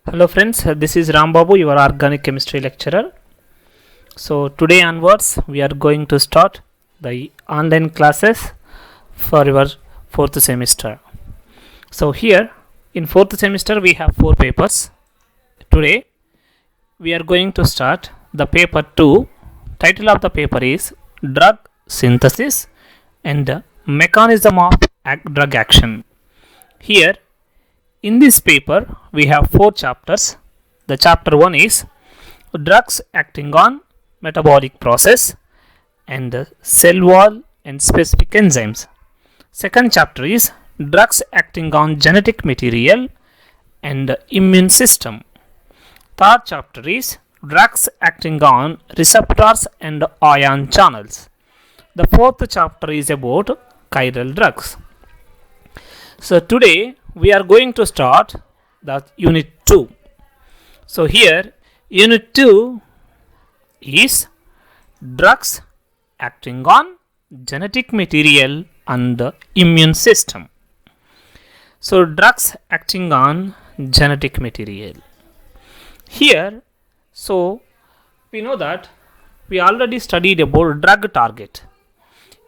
Hello friends, this is Rambabu, your organic chemistry lecturer. So today onwards we are going to start the online classes for your fourth semester. So here in fourth semester we have 4 papers. Today we are going to start the paper 2. Title of the paper is Drug Synthesis and Mechanism of Drug Action. Here in this paper, we have 4 chapters. The chapter 1 is drugs acting on metabolic process and cell wall and specific enzymes. Second chapter is drugs acting on genetic material and immune system. Third chapter is drugs acting on receptors and ion channels. The fourth chapter is about chiral drugs. So today we are going to start the unit 2. So here unit 2 is drugs acting on genetic material and the immune system. So drugs acting on genetic material. Here, so we know that we already studied about drug target.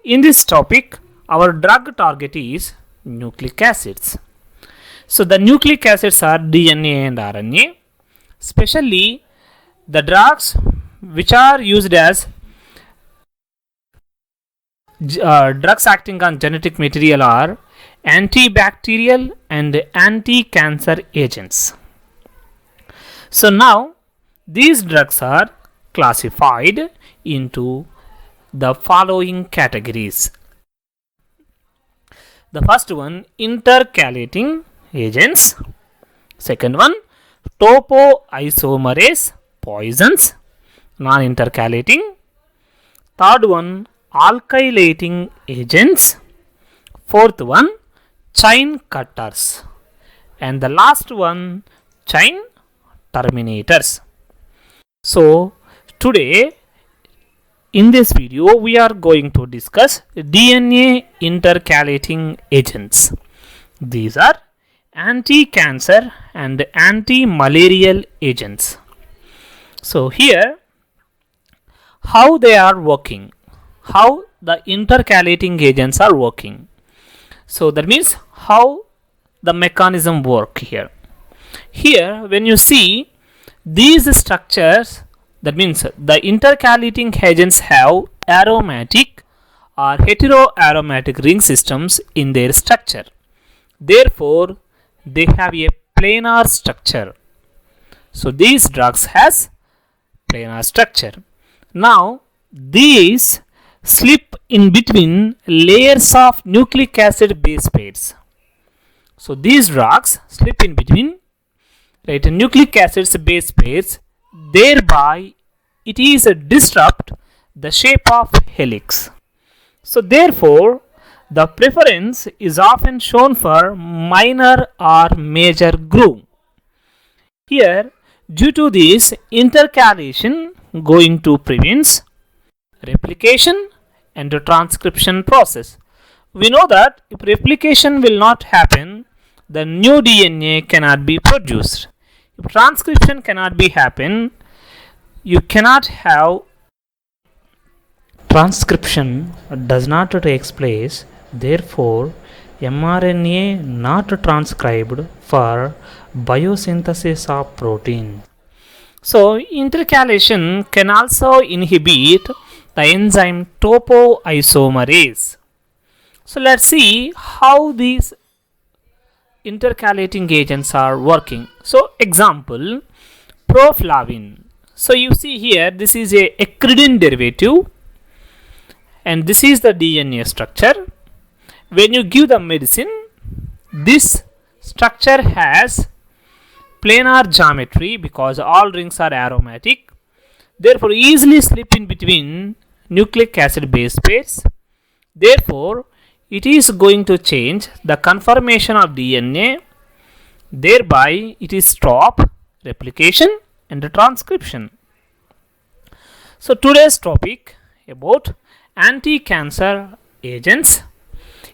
In this topic, our drug target is nucleic acids. So the nucleic acids are DNA and RNA. Especially the drugs which are used as drugs acting on genetic material are antibacterial and anti-cancer agents. So now these drugs are classified into the following categories. The first one, intercalating agents. Second one, topoisomerase poisons, non-intercalating. Third one, alkylating agents. Fourth one, chain cutters. And the last one, chain terminators. So today in this video we are going to discuss DNA intercalating agents. These are anti-cancer and anti-malarial agents. So here how they are working, how the intercalating agents are working. So that means how the mechanism work here. Here when you see these structures, that means the intercalating agents have aromatic or heteroaromatic ring systems in their structure. Therefore they have a planar structure. So these drugs has planar structure. Now these slip in between layers of nucleic acid base pairs. So these drugs slip in between nucleic acids base pairs, thereby it is a disrupt the shape of helix. So therefore the preference is often shown for minor or major groove. Here, due to this intercalation going to prevent replication and the transcription process. We know that if replication will not happen, the new DNA cannot be produced. If transcription cannot be happen, you cannot have transcription does not take place. Therefore, mRNA not transcribed for biosynthesis of protein. So, intercalation can also inhibit the enzyme topoisomerase. So, let's see how these intercalating agents are working. So, example, proflavin. So, you see here this is a ecridin derivative and this is the DNA structure. When you give the medicine, this structure has planar geometry because all rings are aromatic. Therefore, easily slip in between nucleic acid base pairs. Therefore, it is going to change the conformation of DNA. Thereby, it is stop replication and the transcription. So, today's topic about anti-cancer agents.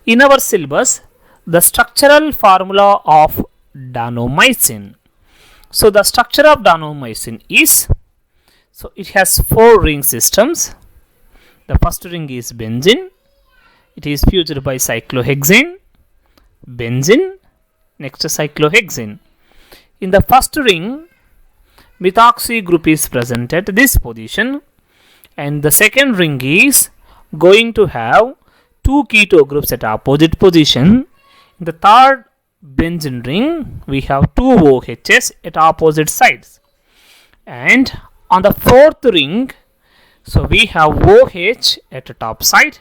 In our syllabus, the structural formula of danomycin. So the structure of danomycin is, so it has 4 ring systems. The first ring is benzene. It is fused by cyclohexane, benzene, next cyclohexane. In the first ring, methoxy group is present at this position, and the second ring is going to have 2 keto groups at opposite position. In the third benzene ring, we have 2 OHs at opposite sides, and on the fourth ring, so we have OH at the top side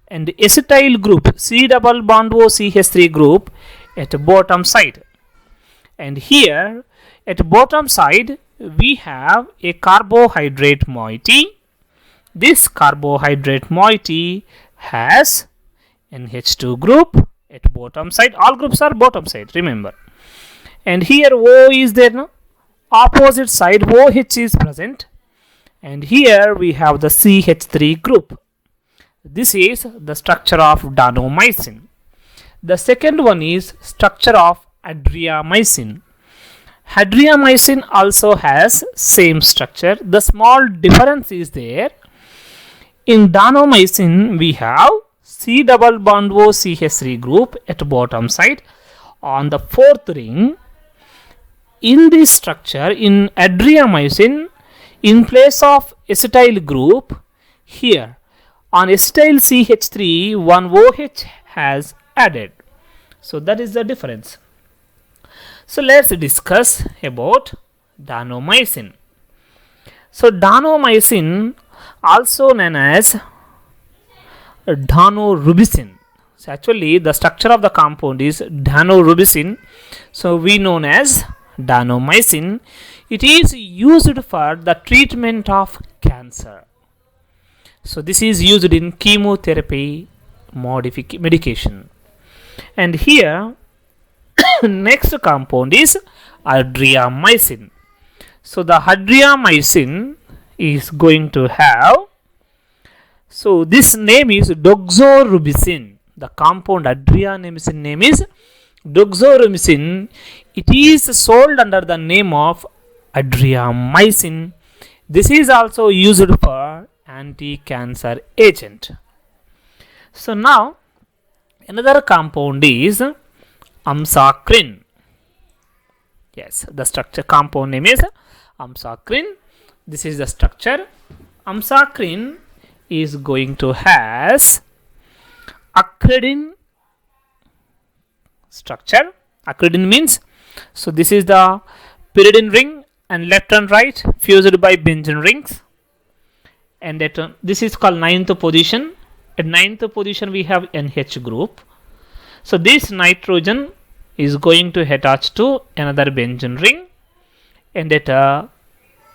and acetyl group C double bond O CH3 group at the bottom side. And here at bottom side we have a carbohydrate moiety. This carbohydrate moiety has NH2 group at bottom side. All groups are bottom side, remember. And here O is there, no? Opposite side OH is present, and here we have the CH3 group. This is the structure of danomycin. The second one is structure of adriamycin. Adriamycin also has same structure. The small difference is there. In danomycin we have C double bond O CH3 group at bottom side. On the fourth ring, in this structure in adriamycin, in place of acetyl group, here on acetyl CH3 one OH has added. So that is the difference. So let's discuss about danomycin. So danomycin, also known as danorubicin. So actually the structure of the compound is danorubicin. So we known as danomycin. It is used for the treatment of cancer. So this is used in chemotherapy medication. And here next compound is adriamycin. So the adriamycin is going to have, so this name is doxorubicin. The compound adriamycin name is doxorubicin. It is sold under the name of adriamycin. This is also used for anti-cancer agent. So now another compound is amsacrin. Yes, the structure compound name is amsacrin. This is the structure. Amsacrin is going to has acridin structure. Acridin means, so this is the pyridine ring and left and right fused by benzene rings, and this is called ninth position. At ninth position we have NH group. So this nitrogen is going to attach to another benzene ring, and at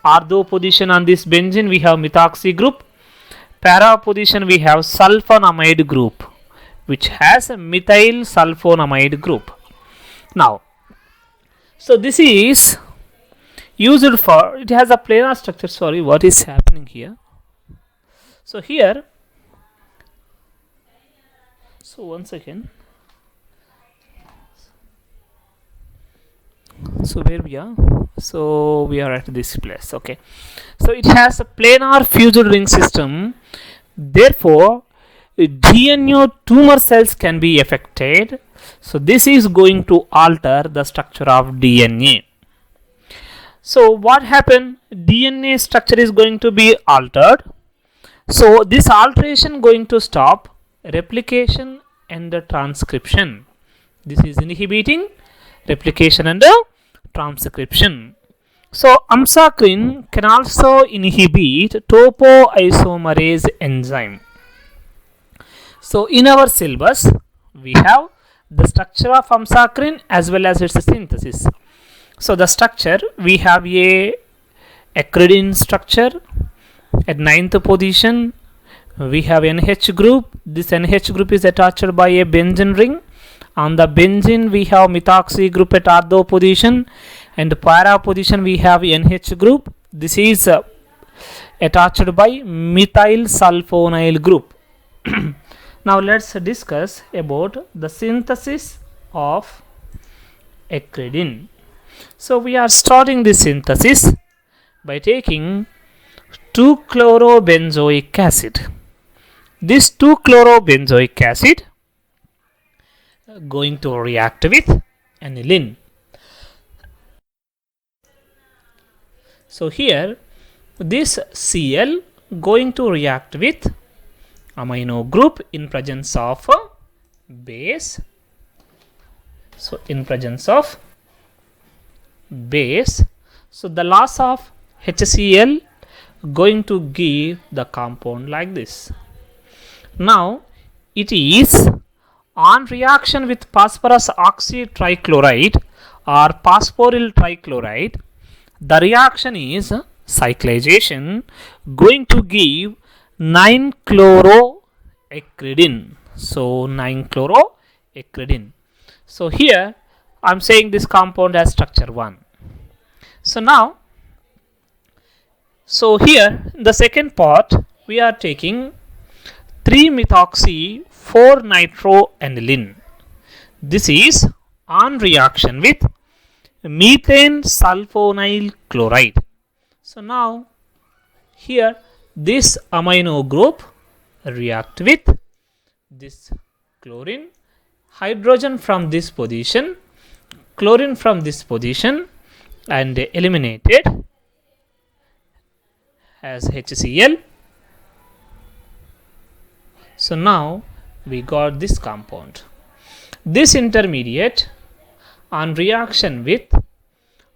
ortho position on this benzene we have methoxy group. Para position we have sulfonamide group, which has a methyl sulfonamide group. Now, so this is used for, it has a planar structure. Sorry, what is happening here? So here, so one second. So where we are? So we are at this place. Okay. So it has a planar fused ring system. Therefore, DNA tumor cells can be affected. So this is going to alter the structure of DNA. So what happened? DNA structure is going to be altered. So this alteration going to stop replication and the transcription. This is inhibiting replication and the transcription. So amsacrin can also inhibit topoisomerase enzyme. So in our syllabus we have the structure of amsacrin as well as its synthesis. So the structure, we have a acridin structure at ninth position. We have NH group. This NH group is attached by a benzene ring. On the benzene we have methoxy group at ortho position, and para position we have NH group. This is attached by methyl sulfonyl group. Now let's discuss about the synthesis of acridin. So we are starting this synthesis by taking 2-chlorobenzoic acid. This 2-chlorobenzoic acid going to react with aniline. So here this Cl going to react with amino group in presence of base. So in presence of base, so the loss of HCl going to give the compound like this. Now it is on reaction with phosphorus oxide trichloride or phosphoryl trichloride, the reaction is cyclization going to give 9-chloroacridine. So 9-chloroacridine. So here I am saying this compound has structure 1. So now, so here in the second part we are taking 3-methoxy-4-nitroaniline. This is on reaction with methane sulfonyl chloride. So now here this amino group react with this chlorine, hydrogen from this position, chlorine from this position, and eliminated as HCl. So now we got this compound. This intermediate on reaction with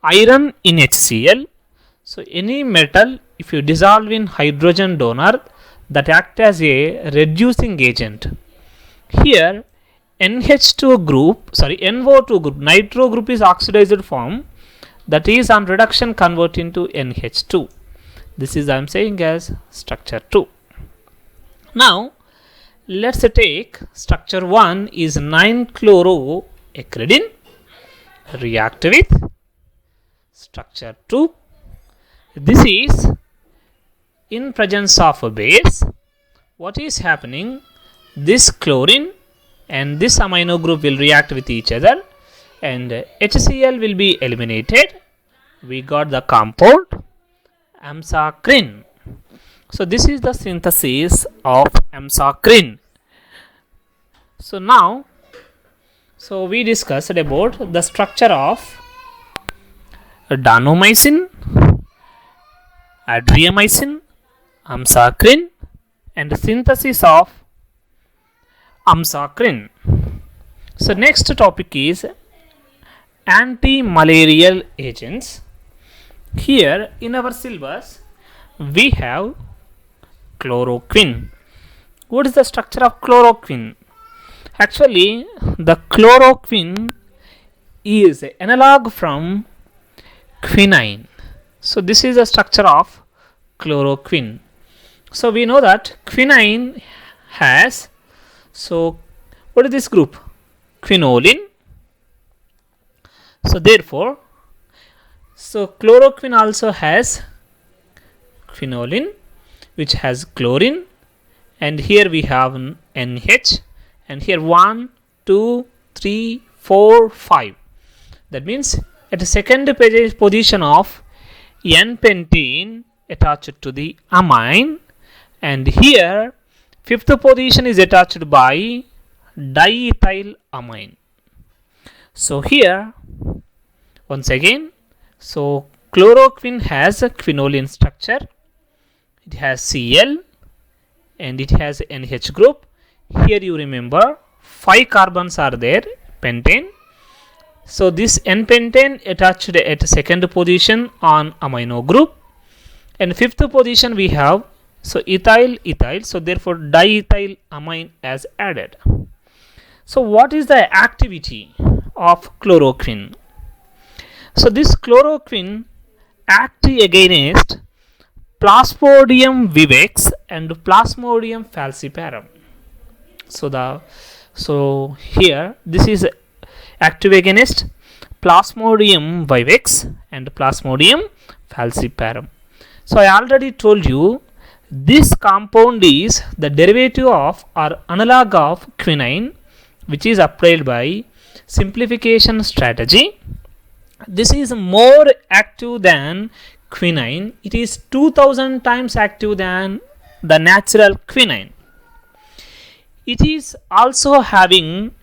iron in HCl. So any metal, if you dissolve in hydrogen donor, that act as a reducing agent. Here NO2 group, nitro group is oxidized form, that is on reduction convert into NH2. This is I am saying as structure 2. Now let's take structure 1 is 9-chloroacridine react with structure 2. This is in presence of a base. What is happening? This chlorine and this amino group will react with each other and HCl will be eliminated. We got the compound amsacrin. So this is the synthesis of amsacrin. So now, so we discussed about the structure of danomycin, adriamycin, amsacrin, and synthesis of amsacrin. So next topic is anti-malarial agents. Here in our syllabus we have chloroquine. What is the structure of chloroquine? Actually the chloroquine is analog from quinine. So this is the structure of chloroquine. So we know that quinine has, so what is this group? Quinoline. So therefore, so chloroquine also has quinoline which has chlorine, and here we have NH, and here 1, 2, 3, 4, 5. That means at the second position of N-pentene attached to the amine, and here fifth position is attached by diethylamine. So here once again, so chloroquine has a quinoline structure, it has Cl and it has NH group. Here you remember 5 carbons are there, pentane. So this N-pentane attached at second position on amino group, and fifth position we have so ethyl, so therefore diethylamine as added. So what is the activity of chloroquine? So this chloroquine acts against Plasmodium vivax and Plasmodium falciparum. So here this is active against Plasmodium vivax and Plasmodium falciparum. So I already told you this compound is the derivative of or analog of quinine, which is applied by simplification strategy. This is more active than quinine. It is 2000 times active than the natural quinine. It is also having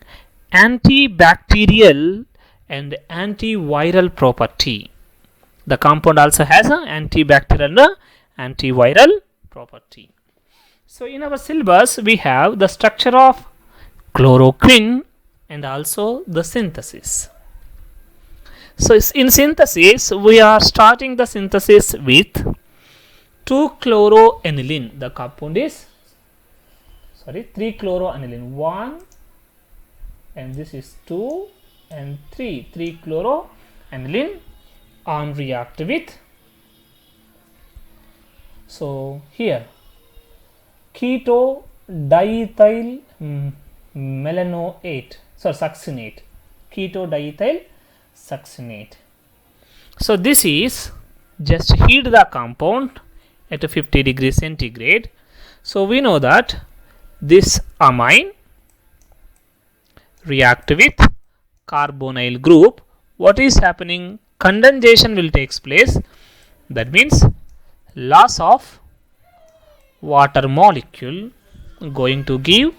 antibacterial and antiviral property. The compound also has an antibacterial and antiviral property. So in our syllabus we have the structure of chloroquine and also the synthesis. So in synthesis we are starting the synthesis with 2-chloroaniline. The compound is 3-chloroaniline. 1 and this is 2 and 3-chloroaniline on react with, so here keto diethyl melanoate, succinate, keto diethyl succinate. So this is just heat the compound at 50 degrees centigrade. So we know that this amine react with carbonyl group. What is happening? Condensation will take place. That means loss of water molecule going to give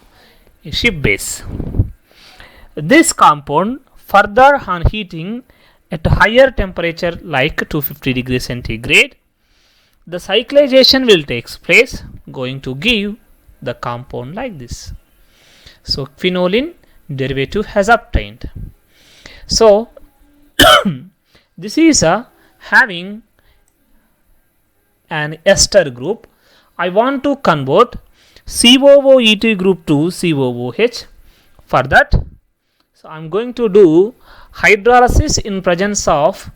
a Schiff base. This compound further on heating at higher temperature like 250 degrees centigrade, the cyclization will take place going to give the compound like this. So phenolene derivative has obtained. So this is having an ester group. I want to convert COOET group to COOH. For that, so I am going to do hydrolysis in presence of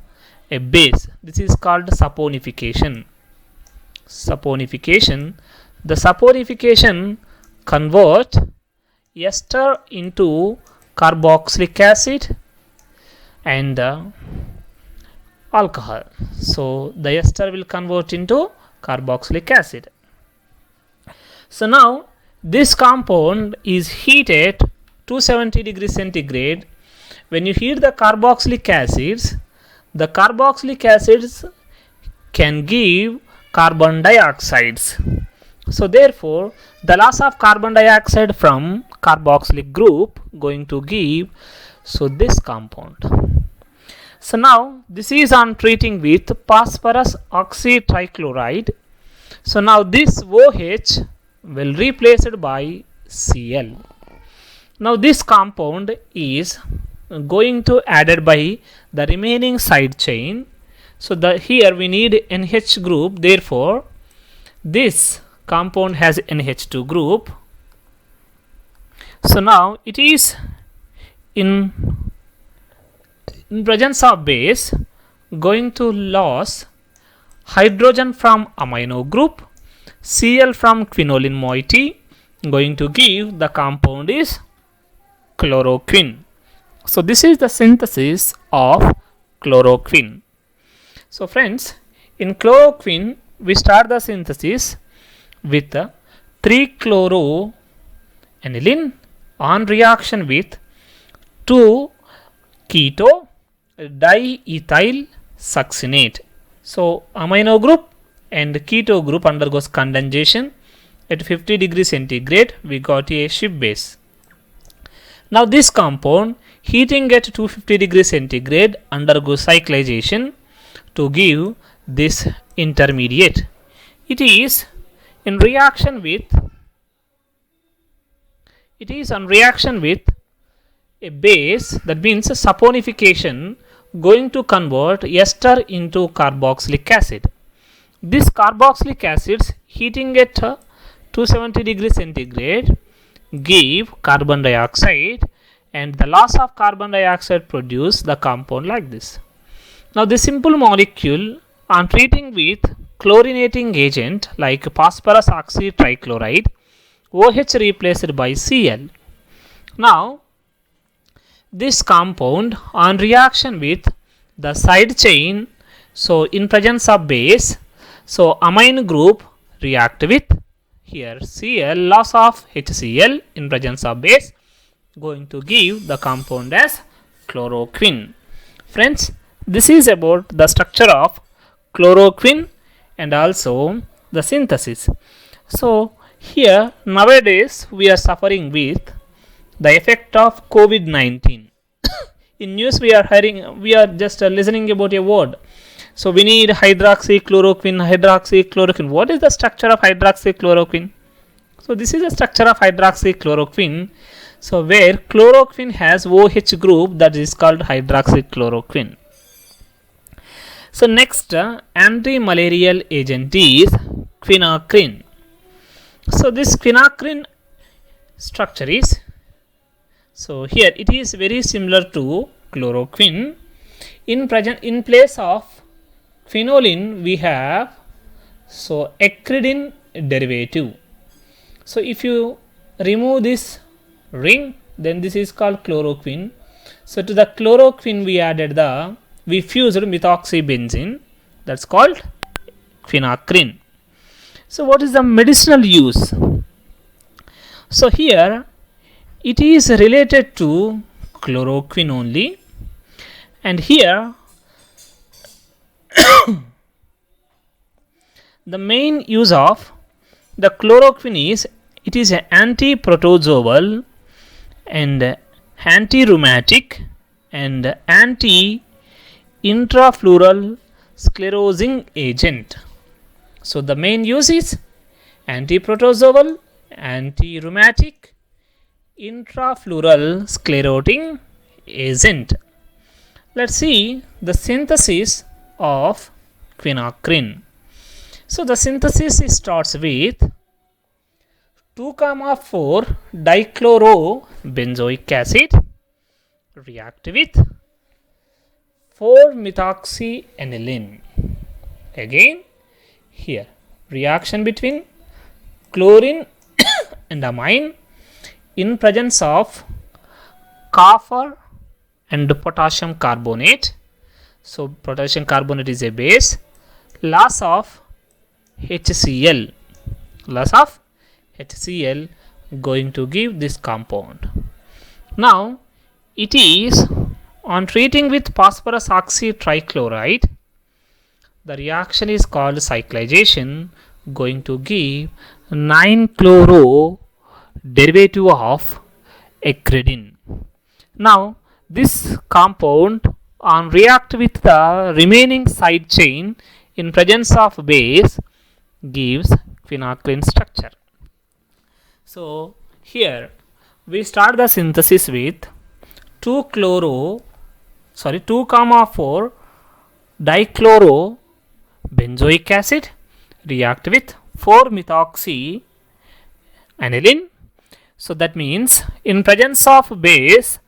a base. This is called saponification. Saponification. The saponification convert ester into carboxylic acid and alcohol. So the ester will convert into carboxylic acid. So now this compound is heated 270 degrees centigrade. When you heat the carboxylic acids can give carbon dioxides. So therefore the loss of carbon dioxide from carboxylic group going to give this compound. So now this is on treating with phosphorus oxytrichloride. So now this OH will replaced by Cl. Now this compound is going to added by the remaining side chain. So here we need NH group. Therefore this compound has NH2 group. So now it is in presence of base going to lose hydrogen from amino group, Cl from quinoline moiety, going to give the compound is chloroquine. So this is the synthesis of chloroquine. So friends, in chloroquine we start the synthesis with 3-chloroaniline on reaction with 2-keto diethyl succinate. So amino group and keto group undergoes condensation at 50 degrees centigrade. We got a Schiff base. Now this compound heating at 250 degrees centigrade undergoes cyclization to give this intermediate. It is in reaction with a base, that means saponification going to convert ester into carboxylic acid. This carboxylic acids heating at 270 degrees centigrade give carbon dioxide, and the loss of carbon dioxide produce the compound like this. Now this simple molecule on treating with chlorinating agent like phosphorus oxytrichloride, OH replaced by Cl. Now this compound on reaction with the side chain, so in presence of base, so amine group react with here Cl, loss of HCl in presence of base, going to give the compound as chloroquine. Friends, This is about the structure of chloroquine and also the synthesis. So here nowadays we are suffering with the effect of COVID-19. In news we are hearing, we are just listening about a word. So we need hydroxychloroquine. What is the structure of hydroxychloroquine? So this is the structure of hydroxychloroquine. So where chloroquine has OH group, that is called hydroxychloroquine. So next anti-malarial agent is quinacrine. So this quinacrine structure is, so here it is very similar to chloroquine. In place of quinoline we have so acridine derivative. So if you remove this ring, then this is called chloroquine. So to the chloroquine we fused methoxybenzene, that's called quinacrine. So what is the medicinal use? So here it is related to chloroquine only, and here the main use of the chloroquine is, it is an anti-protozoal and anti-rheumatic and anti-intrapleural sclerosing agent. So the main use is anti-protozoal, anti-rheumatic, intrapleural sclerotic agent. Let's see the synthesis of quinacrine. So the synthesis starts with 2,4 dichlorobenzoic acid react with 4-methoxyaniline. Again here reaction between chlorine and amine in presence of copper and potassium carbonate. So potassium carbonate is a base. Loss of HCl going to give this compound. Now it is on treating with phosphorus oxytrichloride, the reaction is called cyclization, going to give 9-chloro derivative of acridine. Now this compound on react with the remaining side chain in presence of base gives quinacrine structure. So here we start the synthesis with 2,4 dichlorobenzoic acid react with 4-methoxyaniline. So that means in presence of base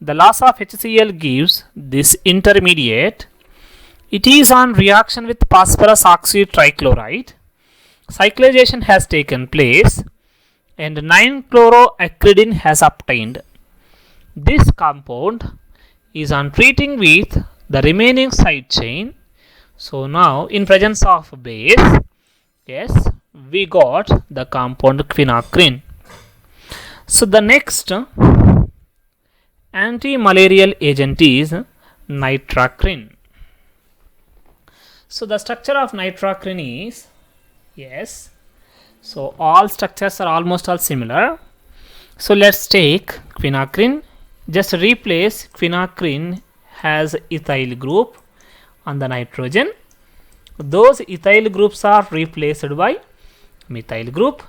the loss of HCl gives this intermediate. It is on reaction with phosphorus oxytrichloride. Cyclization has taken place and 9-chloroacridine has obtained. This compound is on treating with the remaining side chain. So now in presence of base, yes, we got the compound quinacrine. So the next anti-malarial agent is nitrocrine. So the structure of nitrocrine is, yes, so all structures are almost all similar. So let's take quinacrine. Just replace quinacrine has ethyl group on the nitrogen. Those ethyl groups are replaced by methyl group.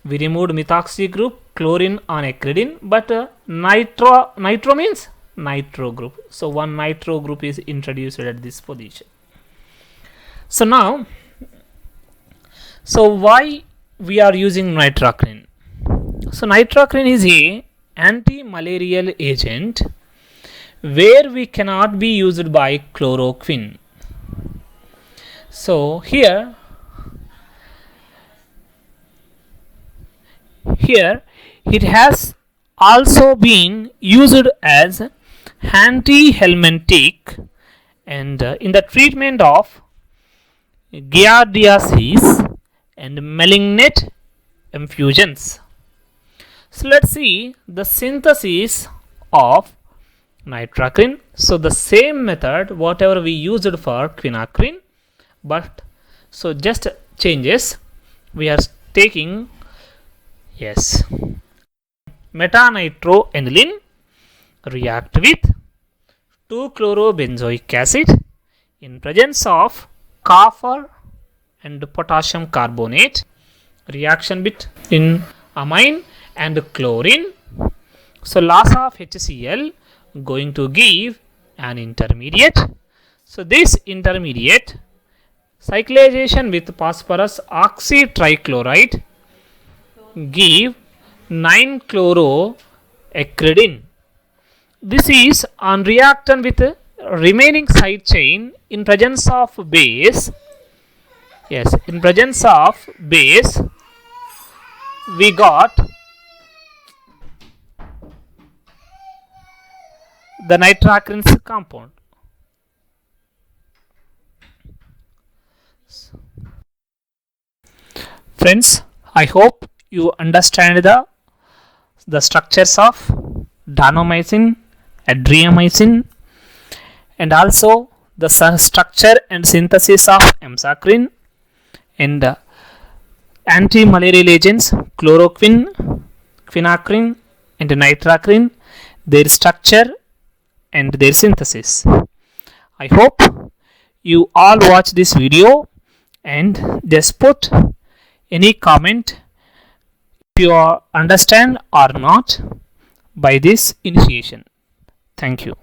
We removed methoxy group, chlorine on acridine, but nitro means nitro group. So one nitro group is introduced at this position. So now, so why we are using nitrocrine? So nitrocrine is a anti-malarial agent where we cannot be used by chloroquine. So here it has also been used as anti-helminthic and in the treatment of giardiasis and malignant effusions. So let's see the synthesis of nitrocrine. So the same method whatever we used for quinacrine, but so just changes we are taking. Yes, metanitroaniline react with 2-chlorobenzoic acid in presence of copper and potassium carbonate. Reaction between amine and chlorine. So loss of HCl going to give an intermediate. So this intermediate cyclization with phosphorus oxytrichloride give 9-chloroacridine. This is on reactant with remaining side chain in presence of base. Yes, in presence of base we got the nitroacrines compound. Friends, I hope you understand the structures of danomycin, adriamycin, and also the structure and synthesis of emsacrine and anti-malarial agents chloroquine, quinacrine, and nitroacrine, their structure and their synthesis. I hope you all watch this video and just put any comment if you understand or not by this initiation. Thank you.